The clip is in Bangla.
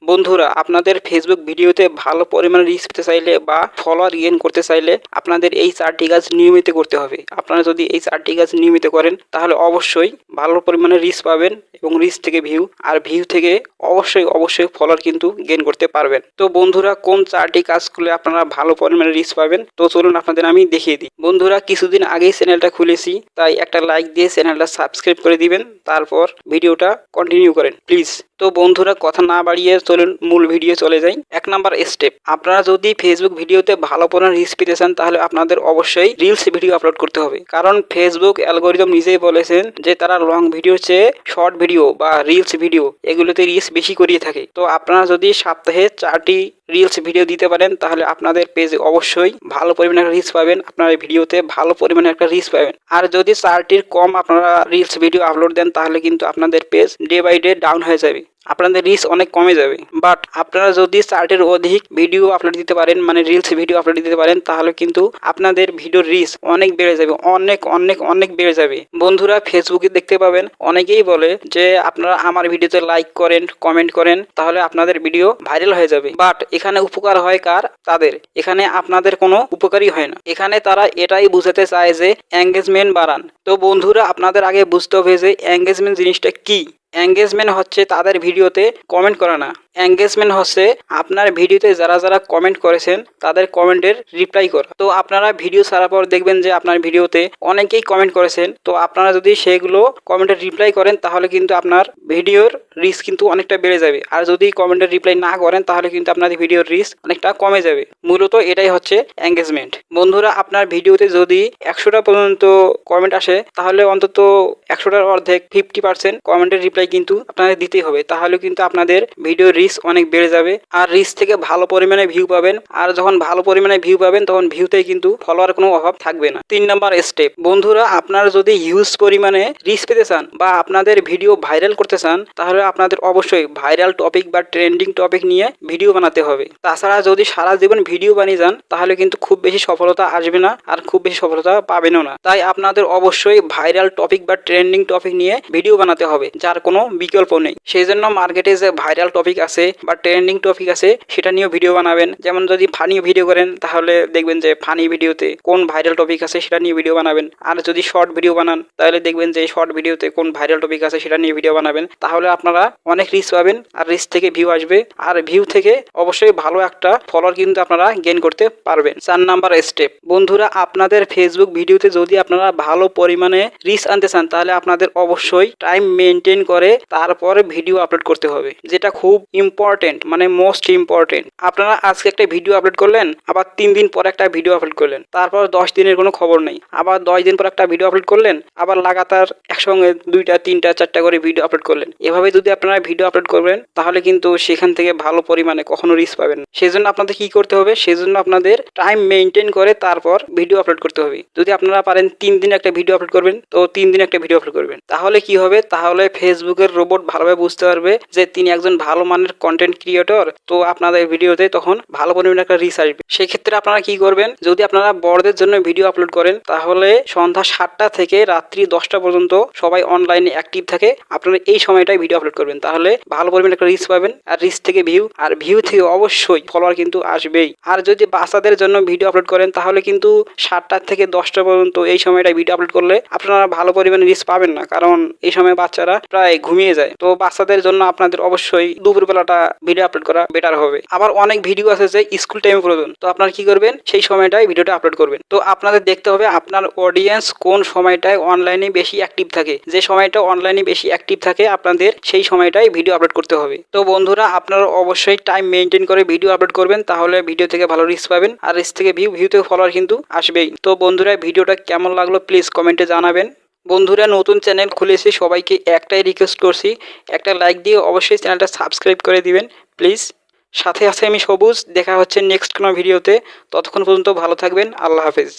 বন্ধুরা, আপনাদের ফেসবুক ভিডিওতে ভালো পরিমাণে রিচ পেতে চাইলে বা ফলোয়ার গেইন করতে চাইলে আপনাদের এই 4টি কাজ নিয়মিত করতে হবে। আপনারা যদি এই 4টি কাজ নিয়মিত করেন তাহলে অবশ্যই ভালো পরিমাণে রিচ পাবেন এবং রিচ থেকে ভিউ, আর ভিউ থেকে অবশ্যই ফলোয়ার কিন্তু গেইন করতে পারবেন। তো বন্ধুরা, কোন 4টি কাজ করলে আপনারা ভালো পরিমাণে রিচ পাবেন, তো চলুন আপনাদের আমি দেখিয়ে দিই। বন্ধুরা, কিছুদিন আগেই চ্যানেলটা খুলেছি, তাই একটা লাইক দিয়ে চ্যানেলটা সাবস্ক্রাইব করে দিবেন, তারপর ভিডিওটা কন্টিনিউ করেন প্লিজ। তো বন্ধুরা, কথা না বাড়িয়ে চলুন মূল ভিডিও চলে যাই। 1 নাম্বার স্টেপ, আপনারা যদি ফেসবুক ভিডিওতে ভালো পরিমাণ রিচ পেতে চান তাহলে আপনাদের অবশ্যই রিলস ভিডিও আপলোড করতে হবে। কারণ ফেসবুক অ্যালগোরিদম নিজেই বলেছেন যে তারা লং ভিডিওর চেয়ে শর্ট ভিডিও বা রিলস ভিডিও এগুলোতে রিচ বেশি করিয়ে থাকে। তো আপনারা যদি সপ্তাহে 4টি রিলস ভিডিও দিতে পারেন তাহলে আপনাদের পেজে অবশ্যই ভালো পরিমাণে একটা রিচ পাবেন, আপনার ভিডিওতে ভালো পরিমাণে একটা রিচ পাবেন। আর যদি 4টির কম আপনারা রিলস ভিডিও আপলোড দেন তাহলে কিন্তু আপনাদের page day by day down হয়ে যাবে, আপনাদের রিচ অনেক কমে যাবে। বাট আপনারা যদি 4টির অধিক ভিডিও আপলোড দিতে পারেন, মানে রিলস ভিডিও আপলোড দিতে পারেন, তাহলে কিন্তু আপনাদের ভিডিওর রিচ অনেক বেড়ে যাবে, অনেক বেড়ে যাবে। বন্ধুরা, ফেসবুকে দেখতে পাবেন অনেকেই বলে যে আপনারা আমার ভিডিওতে লাইক করেন, কমেন্ট করেন, তাহলে আপনাদের ভিডিও ভাইরাল হয়ে যাবে। বাট এখানে উপকার হয় কার? তাদের। এখানে আপনাদের কোনো উপকারই হয় না। এখানে তারা এটাই বুঝাতে চায় যে এঙ্গেজমেন্ট বাড়ান। তো বন্ধুরা, আপনাদের আগে বুঝতে হবে যে এঙ্গেজমেন্ট জিনিসটা কি। এঙ্গেজমেন্ট হচ্ছে তাদের ভিডিওতে কমেন্ট করা না, এঙ্গেজমেন্ট হচ্ছে আপনার ভিডিওতে যারা কমেন্ট করেছেন তাদের কমেন্টের রিপ্লাই করা। তো আপনারা ভিডিও ছাড়ার পর দেখবেন যে আপনার ভিডিওতে অনেকেই কমেন্ট করেছেন, তো আপনারা যদি সেগুলো কমেন্টের রিপ্লাই করেন তাহলে কিন্তু আপনার ভিডিওর রিচ কিন্তু অনেকটা বেড়ে যাবে। আর যদি কমেন্টের রিপ্লাই না করেন তাহলে কিন্তু আপনাদের ভিডিওর রিচ অনেকটা কমে যাবে। মূলত এটাই হচ্ছে এঙ্গেজমেন্ট। বন্ধুরা, আপনার ভিডিওতে যদি 100টা পর্যন্ত কমেন্ট আসে তাহলে অন্তত 100টার অর্ধেক 50% কমেন্টের রিপ্লাই কিন্তু আপনাদের দিতেই হবে, তাহলে কিন্তু আপনাদের ভিডিওর রিচ অনেক বেড়ে যাবে আর রিচ থেকে ভালো পরিমাণে ভিউ পাবেন। আর যখন ভালো পরিমাণে ভিউ পাবেন তখন ভিউতে কিন্তু ফলোয়ার কোনো অভাব থাকবে না। 3 নাম্বার স্টেপ, বন্ধুরা, আপনারা যদি হিউজ পরিমাণে রিচ পেতে চান বা আপনাদের ভিডিও ভাইরাল করতে চান তাহলে আপনাদের অবশ্যই ভাইরাল টপিক বা ট্রেন্ডিং টপিক নিয়ে ভিডিও বানাতে হবে। তাছাড়া যদি সারা জীবন ভিডিও বানিয়ে যান তাহলে কিন্তু খুব বেশি সফলতা আসবে না আর খুব বেশি সফলতা পাবেনও না। তাই আপনাদের অবশ্যই ভাইরাল টপিক বা ট্রেন্ডিং টপিক নিয়ে ভিডিও বানাতে হবে, যার কোনো বিকল্প নেই। সেই জন্য মার্কেটে যে ভাইরাল টপিক আছে বা ট্রেন্ডিং টপিক আছে সেটা নিয়েও ভিডিও বানাবেন। যেমন যদি ফানি ভিডিও করেন তাহলে দেখবেন যে ফানি ভিডিওতে কোন ভাইরাল টপিক আছে সেটা নিয়ে ভিডিও বানাবেন। আর যদি শর্ট ভিডিও বানান তাহলে দেখবেন যে শর্ট ভিডিওতে কোন ভাইরাল টপিক আছে সেটা নিয়ে ভিডিও বানাবেন। তাহলে আপনারা অনেক রিচ পাবেন আর রিচ থেকে ভিউ আসবে, আর ভিউ থেকে অবশ্যই ভালো একটা ফলোয়ার কিন্তু আপনারা গেইন করতে পারবেন। 4 নাম্বার স্টেপ, বন্ধুরা, আপনাদের ফেসবুক ভিডিওতে যদি আপনারা ভালো পরিমাণে রিচ আনতে চান তাহলে আপনাদের অবশ্যই টাইম মেনটেন করে তারপরে ভিডিও আপলোড করতে হবে, যেটা খুব ইম্পর্টেন্ট, মানে মোস্ট ইম্পর্টেন্ট। আপনারা আজকে একটা ভিডিও আপলোড করলেন, আবার 3 দিন পর একটা ভিডিও আপলোড করলেন, তারপর 10 দিনের কোনো খবর নেই, আবার 10 দিন পর একটা ভিডিও আপলোড করলেন, আবার লাগাতার একসঙ্গে 2টা 3টা 4টা করে ভিডিও আপলোড করলেন। এভাবে যদি আপনারা ভিডিও আপলোড করবেন তাহলে কিন্তু সেখান থেকে ভালো পরিমাণে কখনো রিচ পাবেন না। সেজন্য আপনাদের কি করতে হবে? সেজন্য আপনাদের টাইম মেনটেন করে তারপর ভিডিও আপলোড করতে হবে। যদি আপনারা পারেন 3 দিনে একটা ভিডিও আপলোড করবেন তো 3 দিনে একটা ভিডিও আপলোড করবেন। তাহলে কি হবে? তাহলে ফেসবুকের রোবট ভালোভাবে বুঝতে পারবে যে তিনি একজন ভালো মানের কন্টেন্ট ক্রিয়েটর, তো আপনাদের ভিডিওতে তখন ভালো পরিমাণে একটা রিচ আসবে। সেই ক্ষেত্রে আপনারা কি করবেন? যদি আপনারা বড়দের জন্য ভিডিও আপলোড করেন তাহলে সন্ধ্যা 7টা থেকে রাত্রি 10টা পর্যন্ত সবাই অনলাইনে অ্যাক্টিভ থাকে, আপনারা এই সময়টায় ভিডিও আপলোড করবেন, তাহলে ভালো পরিমাণে একটা রিচ পাবেন। আর রিচ থেকে ভিউ, আর ভিউ থেকে অবশ্যই ফলোয়ার কিন্তু আসবেই। আর যদি বাচ্চাদের জন্য ভিডিও আপলোড করেন তাহলে কিন্তু 7টা থেকে 10টা পর্যন্ত এই সময়টায় ভিডিও আপলোড করলে আপনারা ভালো পরিমাণে রিচ পাবেন না, কারণ এই সময় বাচ্চারা প্রায় ঘুমিয়ে যায়। তো বাচ্চাদের জন্য আপনাদের অবশ্যই দুপুরবেলাটা ভিডিও আপলোড করা বেটার হবে। আবার অনেক ভিডিও আছে যে স্কুল টাইমে প্রয়োজন, তো আপনারা কি করবেন? সেই সময়টায় ভিডিওটা আপলোড করবেন। তো আপনাদের দেখতে হবে আপনার অডিয়েন্স কোন সময়টায় অনলাইনে বেশি অ্যাক্টিভ থাকে। যে সময়টা অনলাইনে বেশি অ্যাক্টিভ থাকে আপনাদের সেই সময়টায় ভিডিও আপলোড করতে হবে। তো বন্ধুরা, আপনারা অবশ্যই টাইম মেনটেন করে ভিডিও আপলোড করবেন, তাহলে ভিডিও থেকে ভালো রিচ পাবেন আর রিচ থেকে ভিউ থেকে ফলোয়ার কিন্তু আসবেই। তো বন্ধুরা, ভিডিওটা কেমন লাগলো প্লিজ কমেন্টে জানাবেন। বন্ধুরা, নতুন চ্যানেল খুলেছি, সবাইকে একটাই রিকোয়েস্ট করছি, একটা লাইক দিয়ে অবশ্যই চ্যানেলটা সাবস্ক্রাইব করে দিবেন প্লিজ। সাথে আছে আমি সবুজ। দেখা হচ্ছে নেক্সট কোনো ভিডিওতে, ততক্ষণ পর্যন্ত ভালো থাকবেন। আল্লাহ হাফেজ।